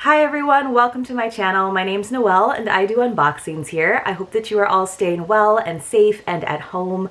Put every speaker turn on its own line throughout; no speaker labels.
Hi everyone, welcome to my channel. My name's Noelle and I do unboxings here. I hope that you are all staying well and safe and at home.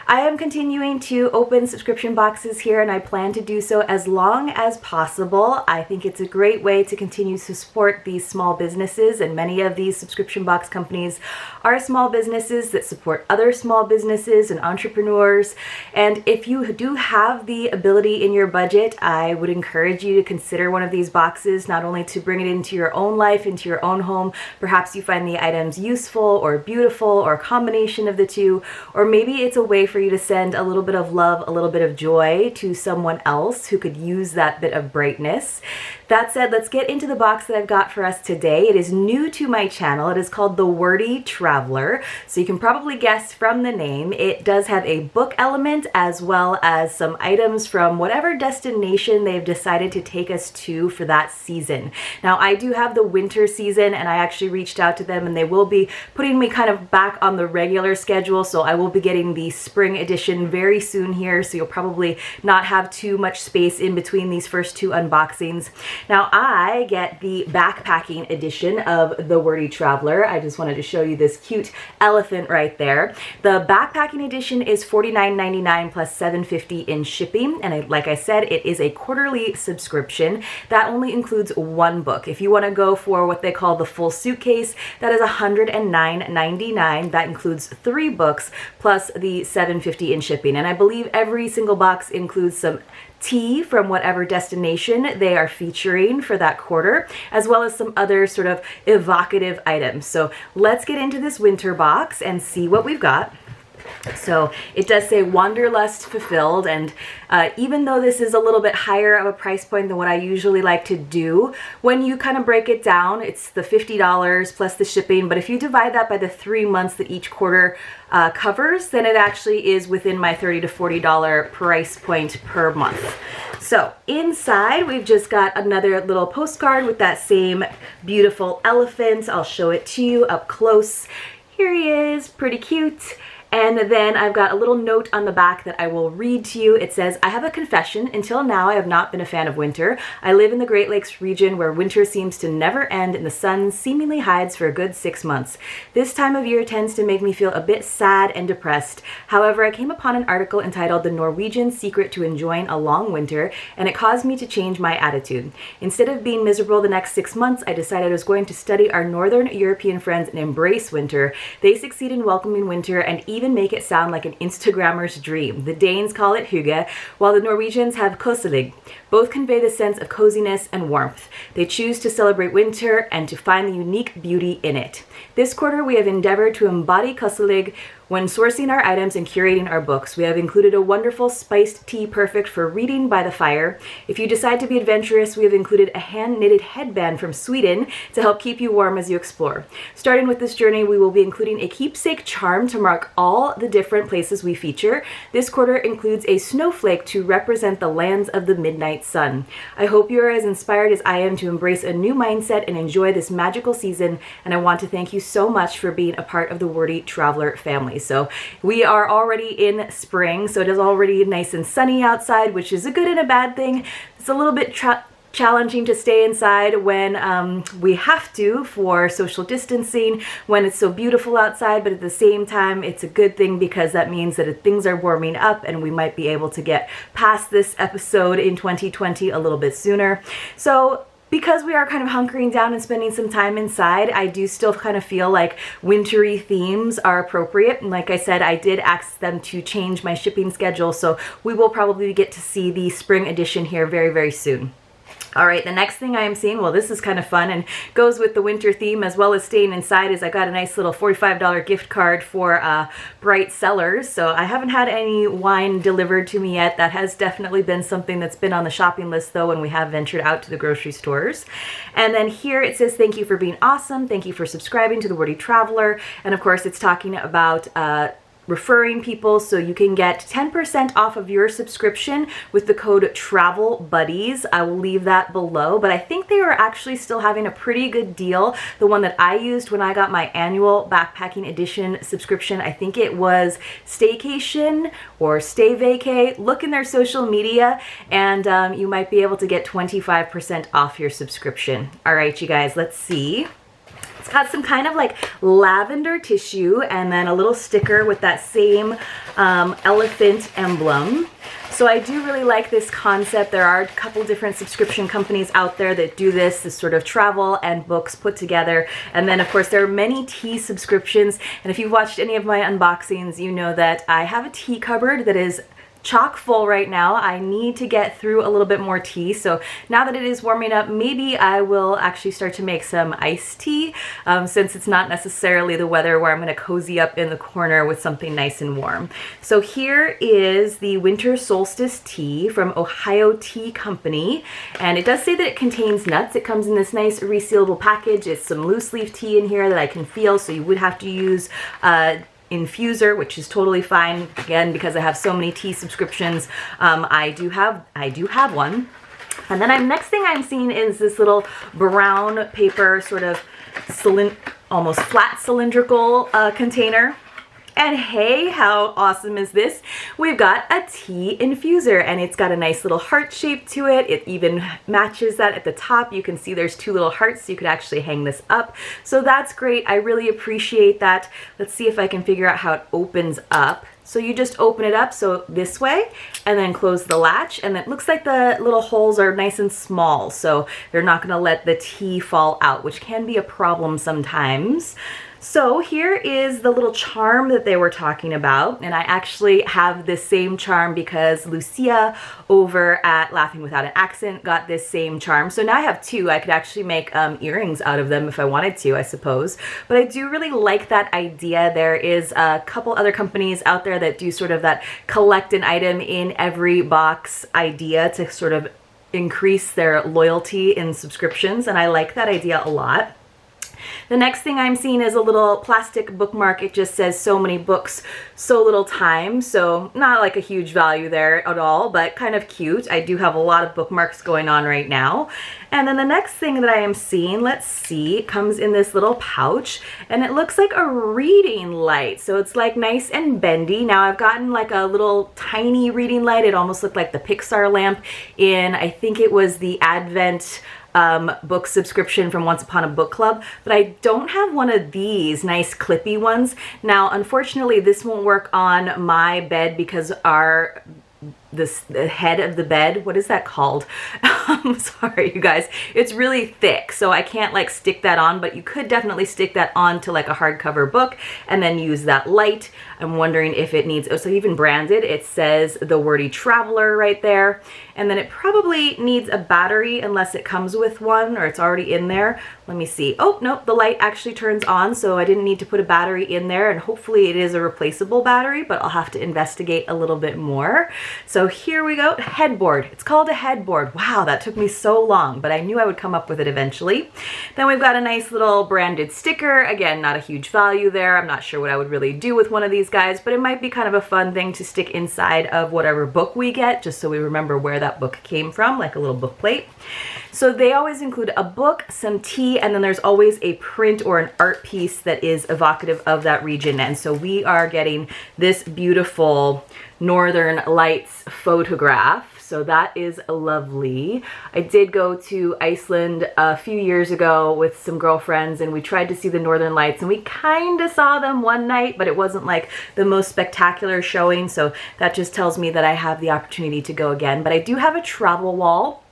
I am continuing to open subscription boxes here and I plan to do so as long as possible. I think it's a great way to continue to support these small businesses, and many of these subscription box companies are small businesses that support other small businesses and entrepreneurs. And if you do have the ability in your budget, I would encourage you to consider one of these boxes, not only to bring it into your own life, into your own home. Perhaps you find the items useful or beautiful or a combination of the two, or maybe it's a way for you to send a little bit of love, a little bit of joy to someone else who could use that bit of brightness. That said, let's get into the box that I've got for us today. It is new to my channel. It is called the Wordy Traveler. So you can probably guess from the name, it does have a book element as well as some items from whatever destination they've decided to take us to for that season. Now, I do have the winter season and I actually reached out to them and they will be putting me kind of back on the regular schedule. So I will be getting the spring edition very soon here. So you'll probably not have too much space in between these first two unboxings. Now I get the backpacking edition of the Wordy Traveler. I just wanted to show you this cute elephant right there. The backpacking edition is $49.99 plus $7.50 in shipping. And like I said, it is a quarterly subscription that only includes one book. If you want to go for what they call the full suitcase, that is $109.99. That includes 3 books plus the $7.50 in shipping. And I believe every single box includes some tea from whatever destination they are featuring for that quarter, as well as some other sort of evocative items. So let's get into this winter box and see what we've got. So it does say wanderlust fulfilled, and even though this is a little bit higher of a price point than what I usually like to do, when you kind of break it down, it's the $50 plus the shipping, but if you divide that by the 3 months that each quarter covers, then it actually is within my $30 to $40 price point per month. So inside we've just got another little postcard with that same beautiful elephant. I'll show it to you up close. Here he is, pretty cute. And then I've got a little note on the back that I will read to you. It says, "I have a confession. Until now, I have not been a fan of winter. I live in the Great Lakes region where winter seems to never end and the sun seemingly hides for a good 6 months. This time of year tends to make me feel a bit sad and depressed. However, I came upon an article entitled 'The Norwegian Secret to Enjoying a Long Winter,' and it caused me to change my attitude. Instead of being miserable the next 6 months, I decided I was going to study our Northern European friends and embrace winter. They succeed in welcoming winter and even make it sound like an Instagrammer's dream. The Danes call it hygge, while the Norwegians have koselig. Both convey the sense of coziness and warmth. They choose to celebrate winter and to find the unique beauty in it. This quarter, we have endeavored to embody koselig when sourcing our items and curating our books. We have included a wonderful spiced tea perfect for reading by the fire. If you decide to be adventurous, we have included a hand-knitted headband from Sweden to help keep you warm as you explore. Starting with this journey, we will be including a keepsake charm to mark all the different places we feature. This quarter includes a snowflake to represent the lands of the midnight sun. I hope you are as inspired as I am to embrace a new mindset and enjoy this magical season, and I want to thank you so much for being a part of the Wordy Traveler family." So we are already in spring, so it is already nice and sunny outside, which is a good and a bad thing. It's a little bit challenging to stay inside when we have to for social distancing, when it's so beautiful outside, but at the same time, it's a good thing because that means that things are warming up and we might be able to get past this episode in 2020 a little bit sooner. So because we are kind of hunkering down and spending some time inside, I do still kind of feel like wintry themes are appropriate. And like I said, I did ask them to change my shipping schedule, so we will probably get to see the spring edition here very, very soon. All right, the next thing I am seeing, well, this is kind of fun and goes with the winter theme as well as staying inside, is I got a nice little $45 gift card for Bright Cellars. So I haven't had any wine delivered to me yet. That has definitely been something that's been on the shopping list though, when we have ventured out to the grocery stores. And then here it says, "Thank you for being awesome. Thank you for subscribing to the Wordy Traveler." And of course, it's talking about referring people, so you can get 10% off of your subscription with the code TRAVELBUDDIES. I will leave that below, but I think they are actually still having a pretty good deal. The one that I used when I got my annual backpacking edition subscription, I think it was Staycation or Stay Vacay. Look in their social media and you might be able to get 25% off your subscription. All right, you guys, let's see. It's got some kind of like lavender tissue and then a little sticker with that same elephant emblem. So I do really like this concept. There are a couple different subscription companies out there that do this sort of travel and books put together. And then of course there are many tea subscriptions. And if you've watched any of my unboxings, you know that I have a tea cupboard that is chock full right now. I need to get through a little bit more tea. So now that it is warming up, maybe I will actually start to make some iced tea since it's not necessarily the weather where I'm going to cozy up in the corner with something nice and warm. So here is the Winter Solstice Tea from Ohio Tea Company. And it does say that it contains nuts. It comes in this nice resealable package. It's some loose leaf tea in here that I can feel. So you would have to use infuser, which is totally fine. Again, because I have so many tea subscriptions, I do have one. And then next thing I'm seeing is this little brown paper, sort of almost flat cylindrical container. And hey, how awesome is this? We've got a tea infuser and it's got a nice little heart shape to it. It even matches that at the top. You can see there's two little hearts, so you could actually hang this up. So that's great. I really appreciate that. Let's see if I can figure out how it opens up. So you just open it up, so this way, and then close the latch, and it looks like the little holes are nice and small, so they're not gonna let the tea fall out, which can be a problem sometimes. So here is the little charm that they were talking about, and I actually have this same charm because Lucia over at Laughing Without an Accent got this same charm. So now I have two. I could actually make earrings out of them if I wanted to, I suppose. But I do really like that idea. There is a couple other companies out there that do sort of that collect an item in every box idea to sort of increase their loyalty in subscriptions, and I like that idea a lot. The next thing I'm seeing is a little plastic bookmark. It just says so many books, so little time. So not like a huge value there at all, but kind of cute. I do have a lot of bookmarks going on right now. And then the next thing that I am seeing, let's see, it comes in this little pouch and it looks like a reading light. So it's like nice and bendy. Now I've gotten like a little tiny reading light. It almost looked like the Pixar lamp in, I think it was the Advent book subscription from Once Upon a Book Club, but I don't have one of these nice clippy ones. Now, unfortunately, this won't work on my bed because the head of the bed, what is that called? I'm sorry, you guys. It's really thick, so I can't like stick that on, but you could definitely stick that on to like a hardcover book and then use that light. I'm wondering if it needs, oh, so even branded, it says the Wordy Traveler right there. And then it probably needs a battery unless it comes with one or it's already in there. Let me see. Oh, no, the light actually turns on, so I didn't need to put a battery in there, and hopefully it is a replaceable battery, but I'll have to investigate a little bit more. So here we go, headboard. It's called a headboard. Wow, that took me so long, but I knew I would come up with it eventually. Then we've got a nice little branded sticker. Again, not a huge value there. I'm not sure what I would really do with one of these guys, but it might be kind of a fun thing to stick inside of whatever book we get, just so we remember where that book came from, like a little book plate. So they always include a book, some tea, and then there's always a print or an art piece that is evocative of that region. And so we are getting this beautiful Northern Lights photograph. So that is lovely. I did go to Iceland a few years ago with some girlfriends and we tried to see the Northern Lights and we kind of saw them one night, but it wasn't like the most spectacular showing. So that just tells me that I have the opportunity to go again. But I do have a travel wall.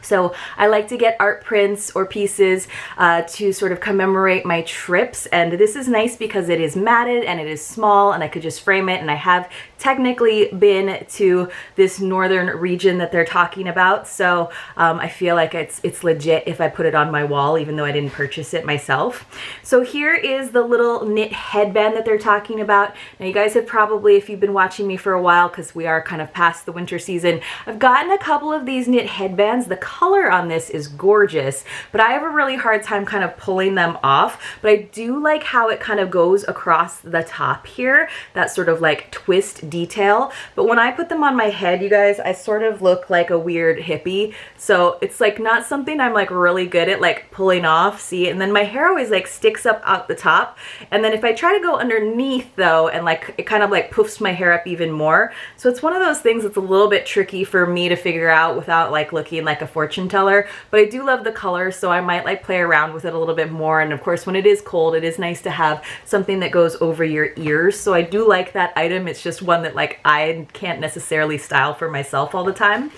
So I like to get art prints or pieces to sort of commemorate my trips, and this is nice because it is matted and it is small and I could just frame it, and I have technically been to this northern region that they're talking about, so I feel like it's legit if I put it on my wall, even though I didn't purchase it myself. So here is the little knit headband that they're talking about. Now you guys have probably, if you've been watching me for a while, because we are kind of past the winter season, I've gotten a couple of these knit headbands. The color on this is gorgeous, but I have a really hard time kind of pulling them off. But I do like how it kind of goes across the top here, that sort of like twist detail. But when I put them on my head, you guys, I sort of look like a weird hippie. So it's like not something I'm like really good at like pulling off, see? And then my hair always like sticks up out the top. And then if I try to go underneath though, and like it kind of like poofs my hair up even more. So it's one of those things that's a little bit tricky for me to figure out without like looking like a fortune teller. But I do love the color, so I might like play around with it a little bit more. And of course, when it is cold, it is nice to have something that goes over your ears. So I do like that item. It's just one that like I can't necessarily style for myself all the time.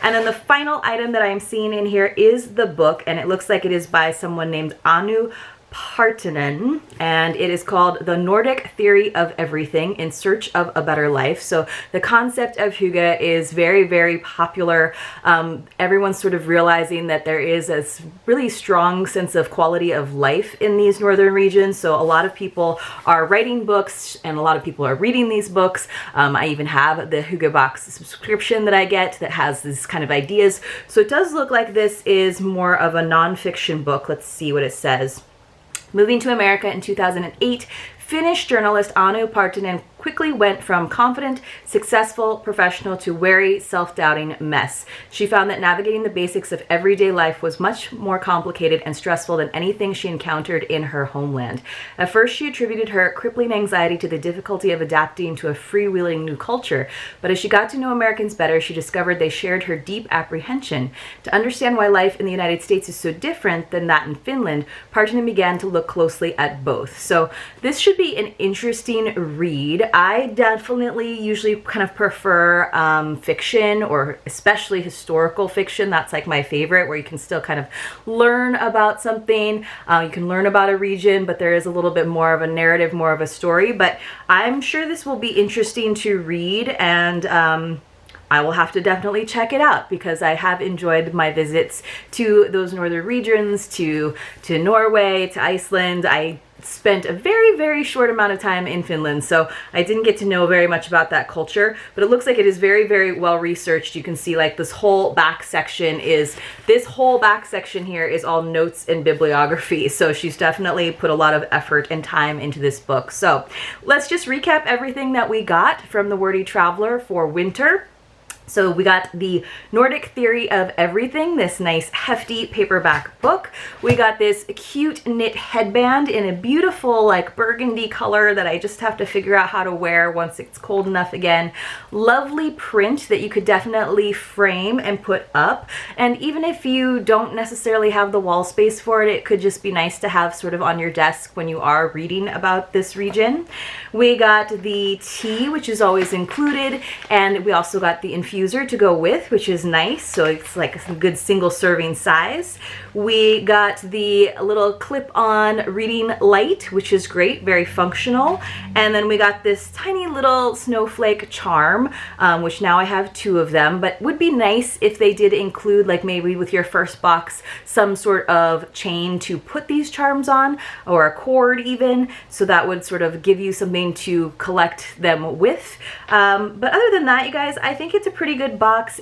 And then the final item that I'm seeing in here is the book, and it looks like it is by someone named Anu Partanen, and it is called The Nordic Theory of Everything in Search of a Better Life. So the concept of hygge is very, very popular. Everyone's sort of realizing that there is a really strong sense of quality of life in these northern regions. So a lot of people are writing books and a lot of people are reading these books. I even have the hygge box subscription that I get that has these kind of ideas. So it does look like this is more of a nonfiction book. Let's see what it says. Moving to America in 2008, Finnish journalist Anu Partanen quickly went from confident, successful professional to wary, self-doubting mess. She found that navigating the basics of everyday life was much more complicated and stressful than anything she encountered in her homeland. At first, she attributed her crippling anxiety to the difficulty of adapting to a freewheeling new culture, but as she got to know Americans better, she discovered they shared her deep apprehension. To understand why life in the United States is so different than that in Finland, Partanen began to look closely at both. So this should be an interesting read. I definitely usually kind of prefer fiction, or especially historical fiction. That's like my favorite, where you can still kind of learn about something. You can learn about a region, but there is a little bit more of a narrative, more of a story. But I'm sure this will be interesting to read, and I will have to definitely check it out because I have enjoyed my visits to those northern regions, to Norway, to Iceland. I spent a very, very short amount of time in Finland, so I didn't get to know very much about that culture, but it looks like it is very, very well researched. You can see like this whole back section here is all notes and bibliography, so she's definitely put a lot of effort and time into this book. So let's just recap everything that we got from the Wordy Traveler for winter. So we got the Nordic Theory of Everything, this nice hefty paperback book. We got this cute knit headband in a beautiful like burgundy color that I just have to figure out how to wear once it's cold enough again. Lovely print that you could definitely frame and put up. And even if you don't necessarily have the wall space for it, it could just be nice to have sort of on your desk when you are reading about this region. We got the tea, which is always included, and we also got the infuser to go with, which is nice. So it's like a good single serving size. We got the little clip-on reading light, which is great, very functional. And then we got this tiny little snowflake charm, which now I have 2 of them, but would be nice if they did include, like maybe with your first box, some sort of chain to put these charms on, or a cord even, so that would sort of give you something to collect them with. But other than that, you guys, I think it's a pretty good box.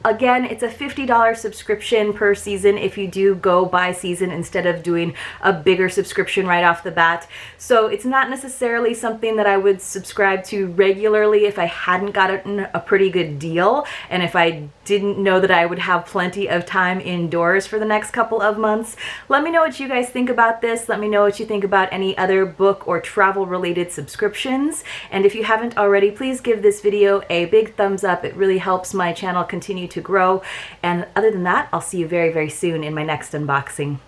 Again, it's a $50 subscription per season if you do go by season instead of doing a bigger subscription right off the bat. So it's not necessarily something that I would subscribe to regularly if I hadn't gotten a pretty good deal, and if I didn't know that I would have plenty of time indoors for the next couple of months. Let me know what you guys think about this. Let me know what you think about any other book or travel related subscriptions. And if you haven't already, please give this video a big thumbs up. It really helps my channel continue to grow. And other than that, I'll see you very, very soon in my next unboxing.